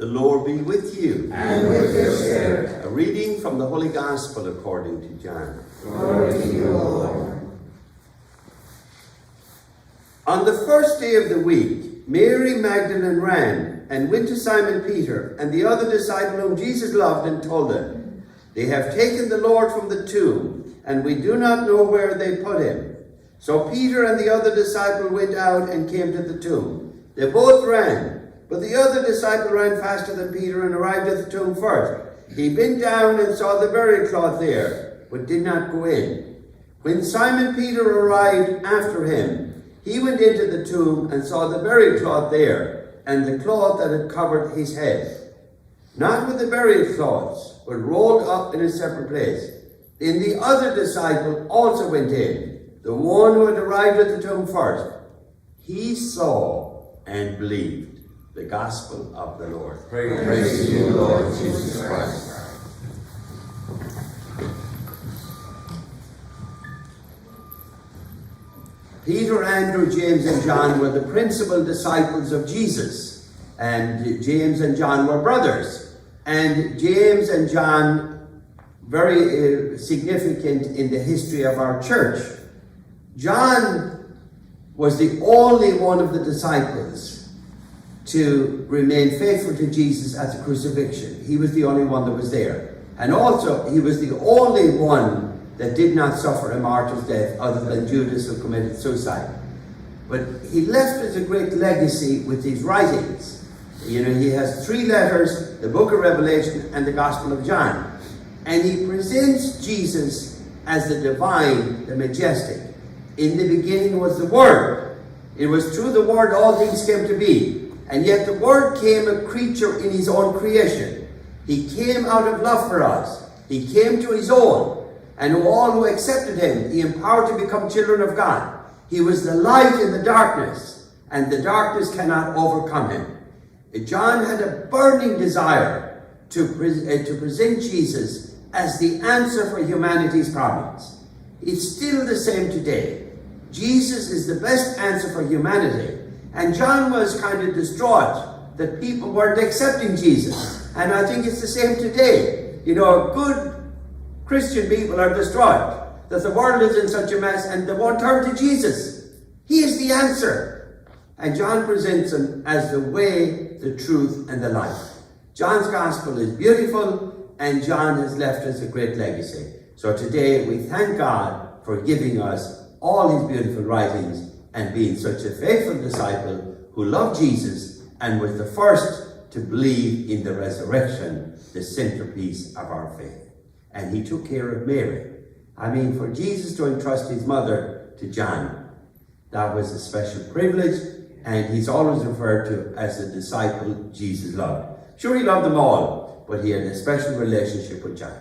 The Lord be with you. And with your spirit. A reading from the Holy Gospel according to John. Glory to you, O Lord. On the first day of the week, Mary Magdalene ran and went to Simon Peter and the other disciple whom Jesus loved and told them, "They have taken the Lord from the tomb, and we do not know where they put him." So Peter and the other disciple went out and came to the tomb. They both ran, but the other disciple ran faster than Peter and arrived at the tomb first. He bent down and saw the burial cloth there, but did not go in. When Simon Peter arrived after him, he went into the tomb and saw the burial cloth there, and the cloth that had covered his head, not with the burial cloths, but rolled up in a separate place. Then the other disciple also went in, the one who had arrived at the tomb first. He saw and believed. The Gospel of the Lord. Praise to you, Lord Jesus Christ. Peter, Andrew, James, and John were the principal disciples of Jesus. And James and John were brothers. And James and John, very significant in the history of our church. John was the only one of the disciples to remain faithful to Jesus at the crucifixion. He was the only one that was there. And also, he was the only one that did not suffer a martyr's death other than Judas, who committed suicide. But he left us a great legacy with his writings. You know, he has 3 letters, the book of Revelation and the Gospel of John. And he presents Jesus as the divine, the majestic. In the beginning was the Word. It was through the Word all things came to be. And yet the Word came a creature in his own creation. He came out of love for us. He came to his own. And all who accepted him, he empowered to become children of God. He was the light in the darkness, and the darkness cannot overcome him. John had a burning desire to present Jesus as the answer for humanity's problems. It's still the same today. Jesus is the best answer for humanity. And John was kind of distraught that people weren't accepting Jesus. And I think it's the same today. You know, good Christian people are distraught that the world is in such a mess and they won't turn to Jesus. He is the answer. And John presents him as the way, the truth, and the life. John's gospel is beautiful, and John has left us a great legacy. So today we thank God for giving us all his beautiful writings and being such a faithful disciple who loved Jesus and was the first to believe in the resurrection, the centerpiece of our faith. And he took care of Mary. I mean, for Jesus to entrust his mother to John, that was a special privilege, and he's always referred to as the disciple Jesus loved. Sure, he loved them all, but he had a special relationship with John.